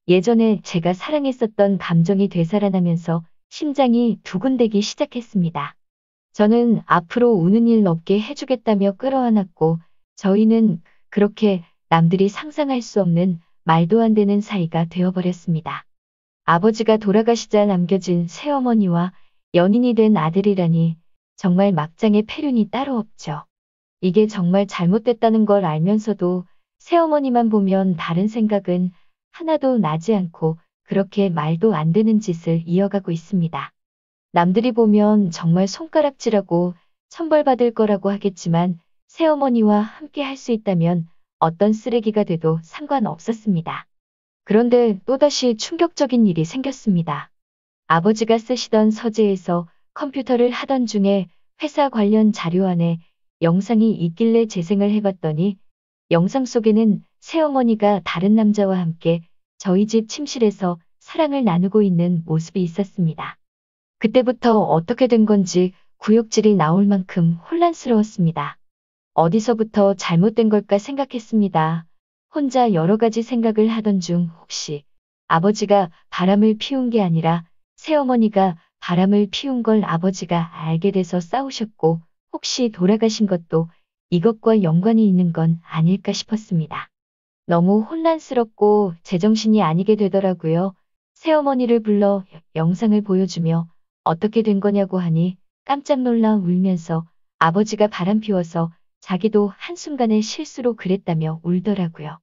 예전에 제가 사랑했었던 감정이 되살아나면서 심장이 두근대기 시작했습니다. 저는 앞으로 우는 일 없게 해주겠다며 끌어안았고 저희는 그렇게 남들이 상상할 수 없는 말도 안 되는 사이가 되어버렸습니다. 아버지가 돌아가시자 남겨진 새어머니와 연인이 된 아들이라니 정말 막장의 폐륜이 따로 없죠. 이게 정말 잘못됐다는 걸 알면서도 새어머니만 보면 다른 생각은 하나도 나지 않고 그렇게 말도 안 되는 짓을 이어가고 있습니다. 남들이 보면 정말 손가락질하고 천벌받을 거라고 하겠지만 새어머니와 함께 할 수 있다면 어떤 쓰레기가 돼도 상관없었습니다. 그런데 또다시 충격적인 일이 생겼습니다. 아버지가 쓰시던 서재에서 컴퓨터를 하던 중에 회사 관련 자료 안에 영상이 있길래 재생을 해봤더니 영상 속에는 새어머니가 다른 남자와 함께 저희 집 침실에서 사랑을 나누고 있는 모습이 있었습니다. 그때부터 어떻게 된 건지 구역질이 나올 만큼 혼란스러웠습니다. 어디서부터 잘못된 걸까 생각했습니다. 혼자 여러 가지 생각을 하던 중 혹시 아버지가 바람을 피운 게 아니라 새어머니가 바람을 피운 걸 아버지가 알게 돼서 싸우셨고 혹시 돌아가신 것도 이것과 연관이 있는 건 아닐까 싶었습니다. 너무 혼란스럽고 제정신이 아니게 되더라고요. 새어머니를 불러 영상을 보여주며 어떻게 된 거냐고 하니 깜짝 놀라 울면서 아버지가 바람 피워서 자기도 한순간의 실수로 그랬다며 울더라고요.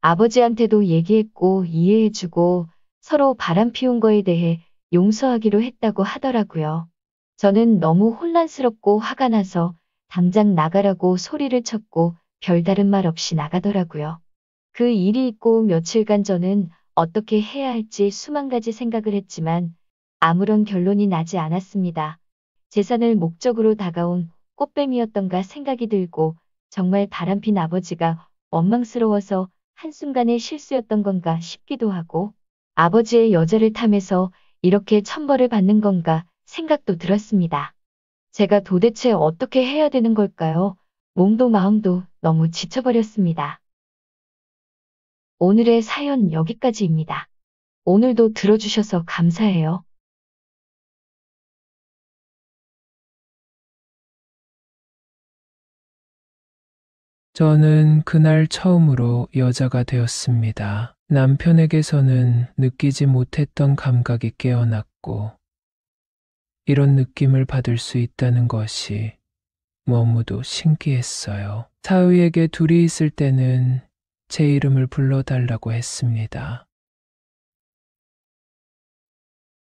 아버지한테도 얘기했고 이해해주고 서로 바람 피운 거에 대해 용서하기로 했다고 하더라고요. 저는 너무 혼란스럽고 화가 나서 당장 나가라고 소리를 쳤고 별다른 말 없이 나가더라고요. 그 일이 있고 며칠간 저는 어떻게 해야 할지 수만 가지 생각을 했지만 아무런 결론이 나지 않았습니다. 재산을 목적으로 다가온 꽃뱀이었던가 생각이 들고 정말 바람핀 아버지가 원망스러워서 한순간의 실수였던 건가 싶기도 하고, 아버지의 여자를 탐해서 이렇게 천벌을 받는 건가 생각도 들었습니다. 제가 도대체 어떻게 해야 되는 걸까요? 몸도 마음도 너무 지쳐버렸습니다. 오늘의 사연 여기까지입니다. 오늘도 들어주셔서 감사해요. 저는 그날 처음으로 여자가 되었습니다. 남편에게서는 느끼지 못했던 감각이 깨어났고, 이런 느낌을 받을 수 있다는 것이 너무도 신기했어요. 사위에게 둘이 있을 때는 제 이름을 불러달라고 했습니다.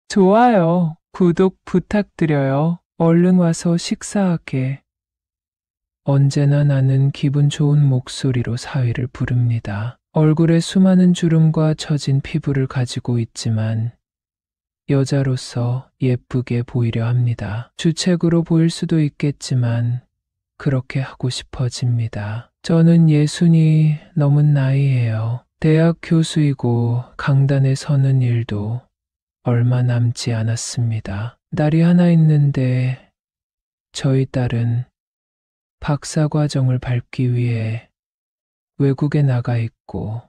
좋아요. 구독 부탁드려요. 얼른 와서 식사하게. 언제나 나는 기분 좋은 목소리로 사위를 부릅니다. 얼굴에 수많은 주름과 처진 피부를 가지고 있지만 여자로서 예쁘게 보이려 합니다. 주책으로 보일 수도 있겠지만 그렇게 하고 싶어집니다. 저는 60이 넘은 나이예요. 대학 교수이고 강단에 서는 일도 얼마 남지 않았습니다. 딸이 하나 있는데 저희 딸은 박사 과정을 밟기 위해 외국에 나가 있고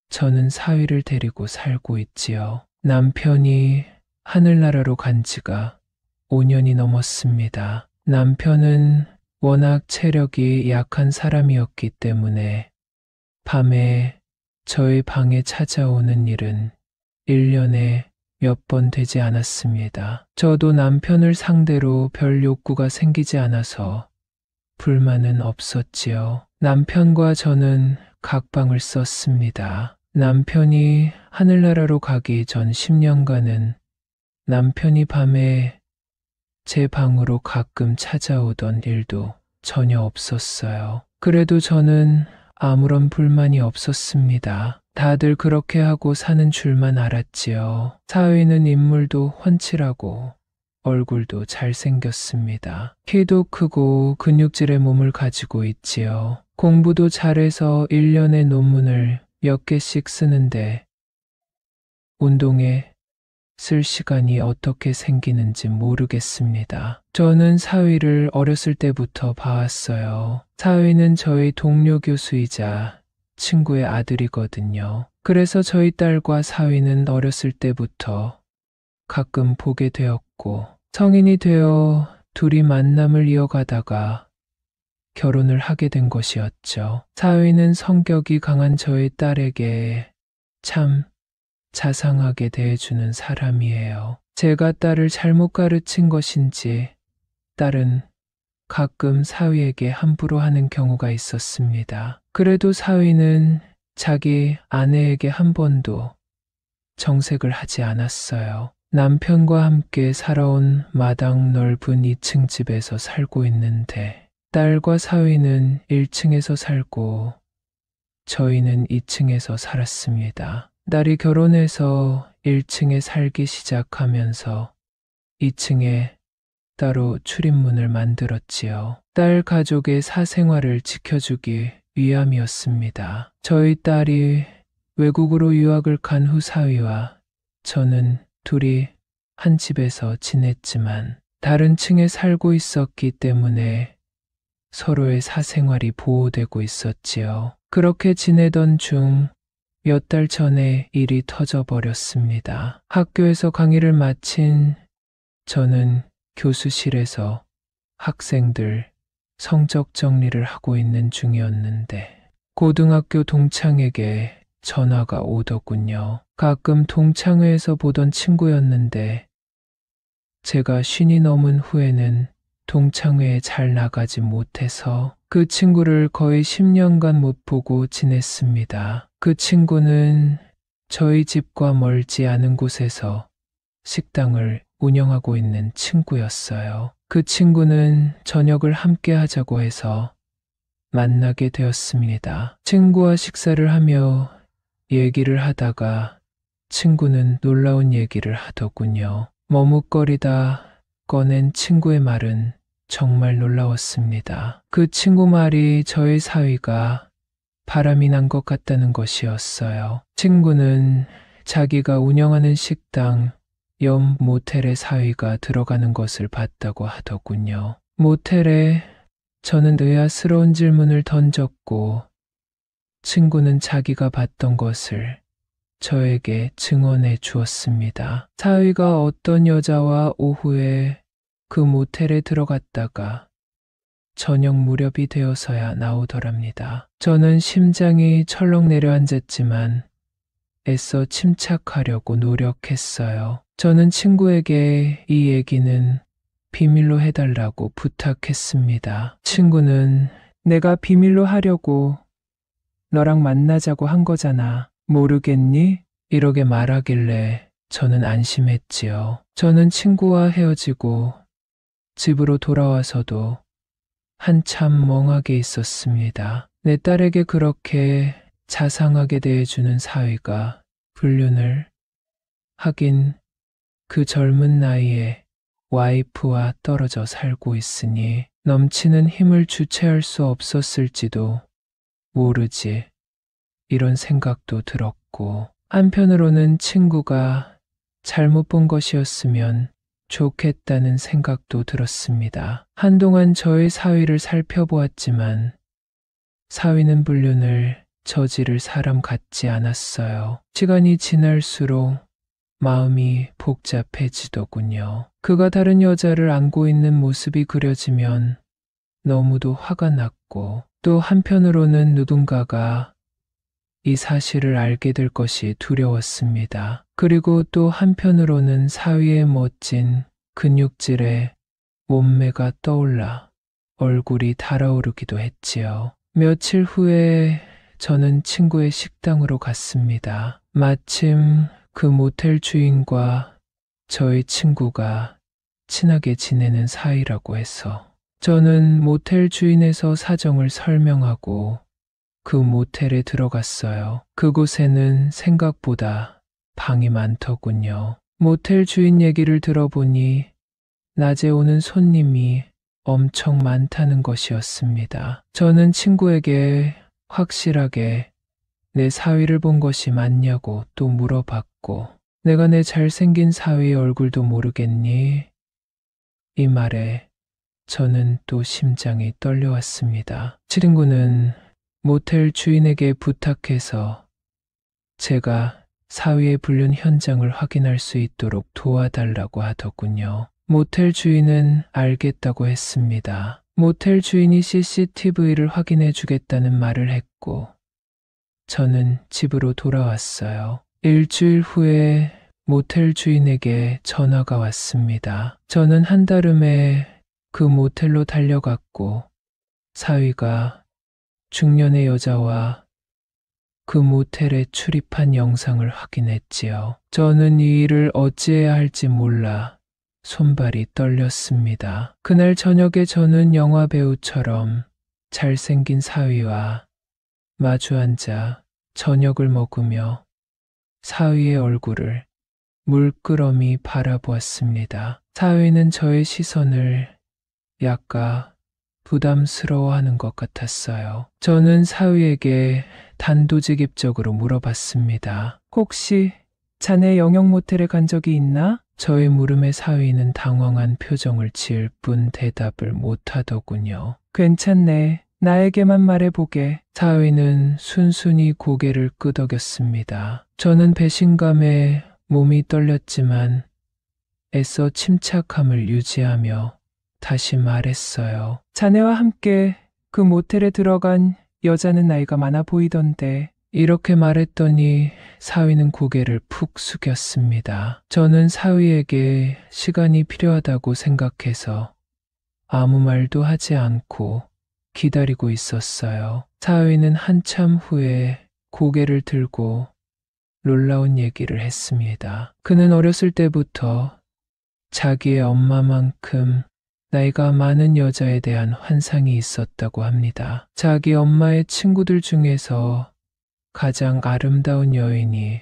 저는 사위를 데리고 살고 있지요. 남편이 하늘나라로 간 지가 5년이 넘었습니다. 남편은 워낙 체력이 약한 사람이었기 때문에 밤에 저희 방에 찾아오는 일은 1년에 몇 번 되지 않았습니다. 저도 남편을 상대로 별 욕구가 생기지 않아서 불만은 없었지요. 남편과 저는 각방을 썼습니다. 남편이 하늘나라로 가기 전 10년간은 남편이 밤에 제 방으로 가끔 찾아오던 일도 전혀 없었어요. 그래도 저는 아무런 불만이 없었습니다. 다들 그렇게 하고 사는 줄만 알았지요. 사위는 인물도 훤칠하고 얼굴도 잘생겼습니다. 키도 크고 근육질의 몸을 가지고 있지요. 공부도 잘해서 1년에 논문을 몇 개씩 쓰는데 운동에 쓸 시간이 어떻게 생기는지 모르겠습니다. 저는 사위를 어렸을 때부터 봐왔어요. 사위는 저희 동료 교수이자 친구의 아들이거든요. 그래서 저희 딸과 사위는 어렸을 때부터 가끔 보게 되었고, 성인이 되어 둘이 만남을 이어가다가 결혼을 하게 된 것이었죠. 사위는 성격이 강한 저희 딸에게 참 자상하게 대해주는 사람이에요. 제가 딸을 잘못 가르친 것인지 딸은 가끔 사위에게 함부로 하는 경우가 있었습니다. 그래도 사위는 자기 아내에게 한 번도 정색을 하지 않았어요. 남편과 함께 살아온 마당 넓은 2층 집에서 살고 있는데 딸과 사위는 1층에서 살고 저희는 2층에서 살았습니다. 딸이 결혼해서 1층에 살기 시작하면서 2층에 따로 출입문을 만들었지요. 딸 가족의 사생활을 지켜주기 위함이었습니다. 저희 딸이 외국으로 유학을 간 후 사위와 저는 둘이 한 집에서 지냈지만 다른 층에 살고 있었기 때문에 서로의 사생활이 보호되고 있었지요. 그렇게 지내던 중 몇 달 전에 일이 터져버렸습니다. 학교에서 강의를 마친 저는 교수실에서 학생들 성적 정리를 하고 있는 중이었는데 고등학교 동창에게 전화가 오더군요. 가끔 동창회에서 보던 친구였는데 제가 50이 넘은 후에는 동창회에 잘 나가지 못해서 그 친구를 거의 10년간 못 보고 지냈습니다. 그 친구는 저희 집과 멀지 않은 곳에서 식당을 운영하고 있는 친구였어요. 그 친구는 저녁을 함께 하자고 해서 만나게 되었습니다. 친구와 식사를 하며 얘기를 하다가 친구는 놀라운 얘기를 하더군요. 머뭇거리다 꺼낸 친구의 말은 정말 놀라웠습니다. 그 친구 말이 저의 사위가 바람이 난 것 같다는 것이었어요. 친구는 자기가 운영하는 식당 옆 모텔에 사위가 들어가는 것을 봤다고 하더군요. 모텔에 저는 의아스러운 질문을 던졌고 친구는 자기가 봤던 것을 저에게 증언해 주었습니다. 사위가 어떤 여자와 오후에 그 모텔에 들어갔다가 저녁 무렵이 되어서야 나오더랍니다. 저는 심장이 철렁 내려앉았지만 애써 침착하려고 노력했어요. 저는 친구에게 이 얘기는 비밀로 해달라고 부탁했습니다. 친구는 내가 비밀로 하려고 너랑 만나자고 한 거잖아. 모르겠니? 이렇게 말하길래 저는 안심했지요. 저는 친구와 헤어지고 집으로 돌아와서도 한참 멍하게 있었습니다. 내 딸에게 그렇게 자상하게 대해주는 사위가 불륜을 하긴 그 젊은 나이에 와이프와 떨어져 살고 있으니 넘치는 힘을 주체할 수 없었을지도 모르지. 이런 생각도 들었고 한편으로는 친구가 잘못 본 것이었으면 좋겠다는 생각도 들었습니다. 한동안 저의 사위를 살펴보았지만 사위는 불륜을 저지를 사람 같지 않았어요. 시간이 지날수록 마음이 복잡해지더군요. 그가 다른 여자를 안고 있는 모습이 그려지면 너무도 화가 났고 또 한편으로는 누군가가 이 사실을 알게 될 것이 두려웠습니다. 그리고 또 한편으로는 사위의 멋진 근육질에 몸매가 떠올라 얼굴이 달아오르기도 했지요. 며칠 후에 저는 친구의 식당으로 갔습니다. 마침 그 모텔 주인과 저희 친구가 친하게 지내는 사이라고 해서 저는 모텔 주인에서 사정을 설명하고 그 모텔에 들어갔어요. 그곳에는 생각보다 방이 많더군요. 모텔 주인 얘기를 들어보니 낮에 오는 손님이 엄청 많다는 것이었습니다. 저는 친구에게 확실하게 내 사위를 본 것이 맞냐고 또 물어봤고 내가 내 잘생긴 사위의 얼굴도 모르겠니? 이 말에 저는 또 심장이 떨려왔습니다. 친구는 모텔 주인에게 부탁해서 제가 사위의 불륜 현장을 확인할 수 있도록 도와달라고 하더군요. 모텔 주인은 알겠다고 했습니다. 모텔 주인이 CCTV를 확인해 주겠다는 말을 했고 저는 집으로 돌아왔어요. 일주일 후에 모텔 주인에게 전화가 왔습니다. 저는 한달음에 그 모텔로 달려갔고 사위가 중년의 여자와 그 모텔에 출입한 영상을 확인했지요. 저는 이 일을 어찌해야 할지 몰라 손발이 떨렸습니다. 그날 저녁에 저는 영화 배우처럼 잘생긴 사위와 마주 앉아 저녁을 먹으며 사위의 얼굴을 물끄러미 바라보았습니다. 사위는 저의 시선을 약간 부담스러워하는 것 같았어요. 저는 사위에게 단도직입적으로 물어봤습니다. 혹시 자네 영역 모텔에 간 적이 있나? 저의 물음에 사위는 당황한 표정을 지을 뿐 대답을 못하더군요. 괜찮네. 나에게만 말해보게. 사위는 순순히 고개를 끄덕였습니다. 저는 배신감에 몸이 떨렸지만 애써 침착함을 유지하며 다시 말했어요. 자네와 함께 그 모텔에 들어간 여자는 나이가 많아 보이던데. 이렇게 말했더니 사위는 고개를 푹 숙였습니다. 저는 사위에게 시간이 필요하다고 생각해서 아무 말도 하지 않고 기다리고 있었어요. 사위는 한참 후에 고개를 들고 놀라운 얘기를 했습니다. 그는 어렸을 때부터 자기의 엄마만큼 나이가 많은 여자에 대한 환상이 있었다고 합니다. 자기 엄마의 친구들 중에서 가장 아름다운 여인이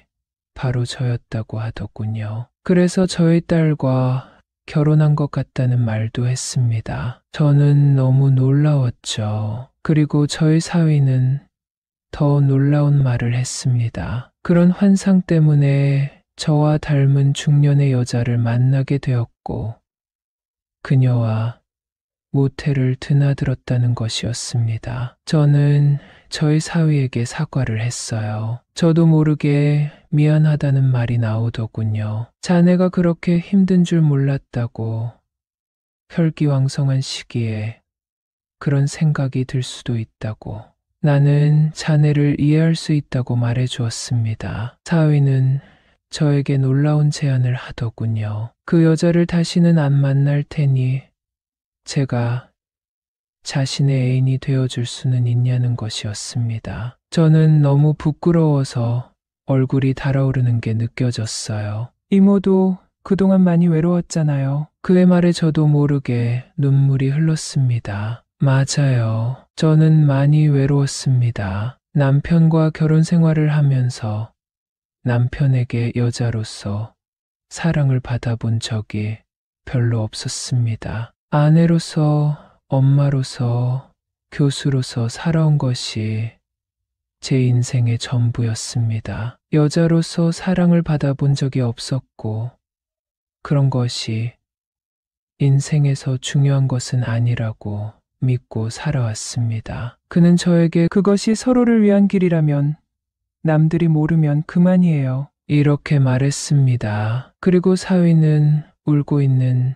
바로 저였다고 하더군요. 그래서 저희 딸과 결혼한 것 같다는 말도 했습니다. 저는 너무 놀라웠죠. 그리고 저희 사위는 더 놀라운 말을 했습니다. 그런 환상 때문에 저와 닮은 중년의 여자를 만나게 되었고, 그녀와 모텔을 드나들었다는 것이었습니다. 저는 저희 사위에게 사과를 했어요. 저도 모르게 미안하다는 말이 나오더군요. 자네가 그렇게 힘든 줄 몰랐다고. 혈기왕성한 시기에 그런 생각이 들 수도 있다고. 나는 자네를 이해할 수 있다고 말해 주었습니다. 사위는 저에게 놀라운 제안을 하더군요. 그 여자를 다시는 안 만날 테니 제가 자신의 애인이 되어줄 수는 있냐는 것이었습니다. 저는 너무 부끄러워서 얼굴이 달아오르는 게 느껴졌어요. 이모도 그동안 많이 외로웠잖아요. 그의 말에 저도 모르게 눈물이 흘렀습니다. 맞아요. 저는 많이 외로웠습니다. 남편과 결혼 생활을 하면서 남편에게 여자로서 사랑을 받아본 적이 별로 없었습니다. 아내로서, 엄마로서, 교수로서 살아온 것이 제 인생의 전부였습니다. 여자로서 사랑을 받아본 적이 없었고, 그런 것이 인생에서 중요한 것은 아니라고 믿고 살아왔습니다. 그는 저에게 그것이 서로를 위한 길이라면 남들이 모르면 그만이에요. 이렇게 말했습니다. 그리고 사위는 울고 있는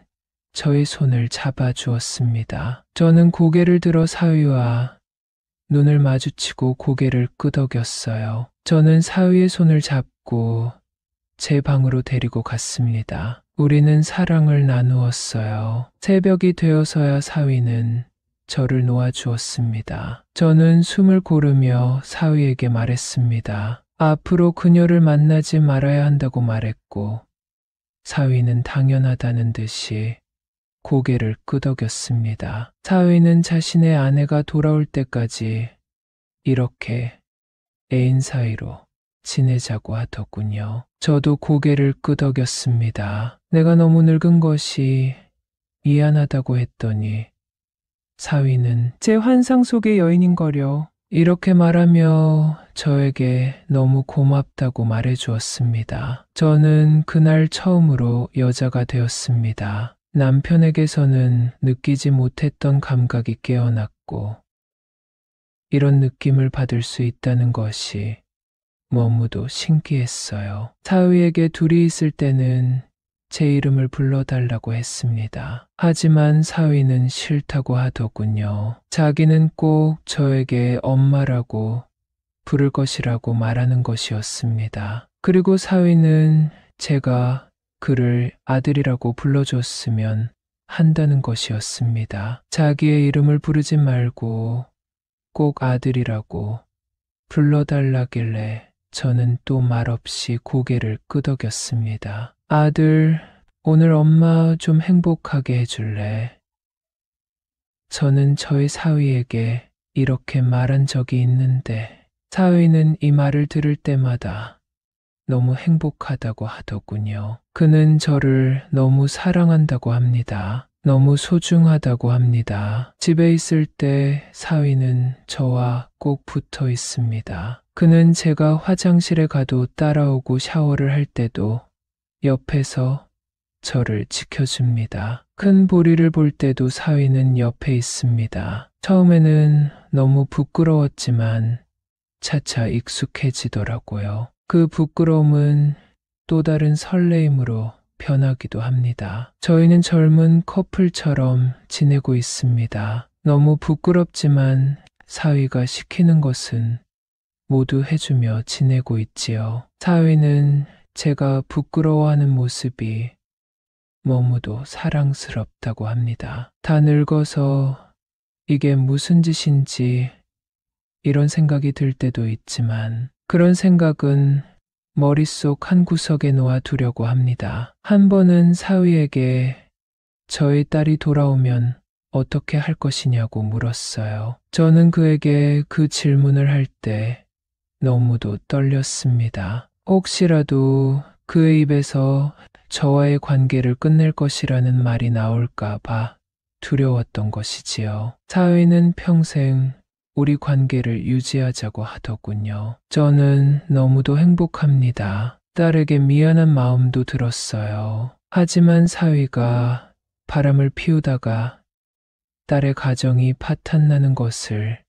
저의 손을 잡아주었습니다. 저는 고개를 들어 사위와 눈을 마주치고 고개를 끄덕였어요. 저는 사위의 손을 잡고 제 방으로 데리고 갔습니다. 우리는 사랑을 나누었어요. 새벽이 되어서야 사위는 저를 놓아주었습니다. 저는 숨을 고르며 사위에게 말했습니다. 앞으로 그녀를 만나지 말아야 한다고 말했고, 사위는 당연하다는 듯이 고개를 끄덕였습니다. 사위는 자신의 아내가 돌아올 때까지 이렇게 애인 사이로 지내자고 하더군요. 저도 고개를 끄덕였습니다. 내가 너무 늙은 것이 미안하다고 했더니 사위는 제 환상 속의 여인인거려 이렇게 말하며 저에게 너무 고맙다고 말해주었습니다. 저는 그날 처음으로 여자가 되었습니다. 남편에게서는 느끼지 못했던 감각이 깨어났고 이런 느낌을 받을 수 있다는 것이 너무도 신기했어요. 사위에게 둘이 있을 때는 제 이름을 불러달라고 했습니다. 하지만 사위는 싫다고 하더군요. 자기는 꼭 저에게 엄마라고 부를 것이라고 말하는 것이었습니다. 그리고 사위는 제가 그를 아들이라고 불러줬으면 한다는 것이었습니다. 자기의 이름을 부르지 말고 꼭 아들이라고 불러달라길래 저는 또 말없이 고개를 끄덕였습니다. 아들, 오늘 엄마 좀 행복하게 해줄래? 저는 저희 사위에게 이렇게 말한 적이 있는데 사위는 이 말을 들을 때마다 너무 행복하다고 하더군요. 그는 저를 너무 사랑한다고 합니다. 너무 소중하다고 합니다. 집에 있을 때 사위는 저와 꼭 붙어 있습니다. 그는 제가 화장실에 가도 따라오고 샤워를 할 때도 옆에서 저를 지켜줍니다. 큰 보리를 볼 때도 사위는 옆에 있습니다. 처음에는 너무 부끄러웠지만 차차 익숙해지더라고요. 그 부끄러움은 또 다른 설레임으로 변하기도 합니다. 저희는 젊은 커플처럼 지내고 있습니다. 너무 부끄럽지만 사위가 시키는 것은 모두 해주며 지내고 있지요. 사위는 제가 부끄러워하는 모습이 너무도 사랑스럽다고 합니다. 다 늙어서 이게 무슨 짓인지 이런 생각이 들 때도 있지만 그런 생각은 머릿속 한 구석에 놓아두려고 합니다. 한 번은 사위에게 저희 딸이 돌아오면 어떻게 할 것이냐고 물었어요. 저는 그에게 그 질문을 할 때 너무도 떨렸습니다. 혹시라도 그의 입에서 저와의 관계를 끝낼 것이라는 말이 나올까 봐 두려웠던 것이지요. 사위는 평생 우리 관계를 유지하자고 하더군요. 저는 너무도 행복합니다. 딸에게 미안한 마음도 들었어요. 하지만 사위가 바람을 피우다가 딸의 가정이 파탄나는 것을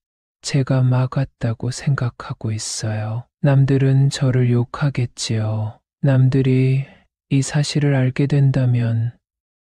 제가 막았다고 생각하고 있어요. 남들은 저를 욕하겠지요. 남들이 이 사실을 알게 된다면